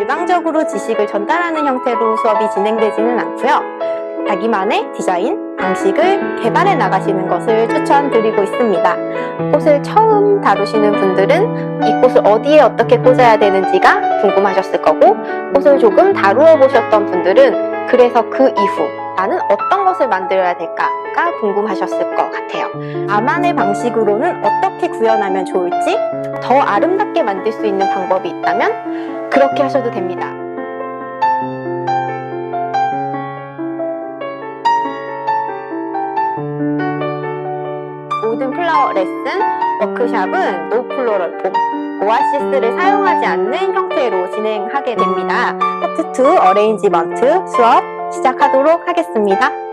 일방적으로 지식을 전달하는 형태로 수업이 진행되지는 않고요. 자기만의 디자인, 방식을 개발해 나가시는 것을 추천드리고 있습니다. 꽃을 처음 다루시는 분들은 이 꽃을 어디에 어떻게 꽂아야 되는지가 궁금하셨을 거고, 꽃을 조금 다루어 보셨던 분들은 그래서 그 이후 나는 어떤 것을 만들어야 될까가 궁금하셨을 것 같아요. 나만의 방식으로는 어떻게 구현하면 좋을지, 더 아름답게 만들 수 있는 방법이 있다면 그렇게 하셔도 됩니다. 모든 플라워 레슨, 워크샵은 노플로랄폼, 오아시스를 사용하지 않는 형태로 진행하게 됩니다. 파트 2 어레인지먼트 수업 시작하도록 하겠습니다.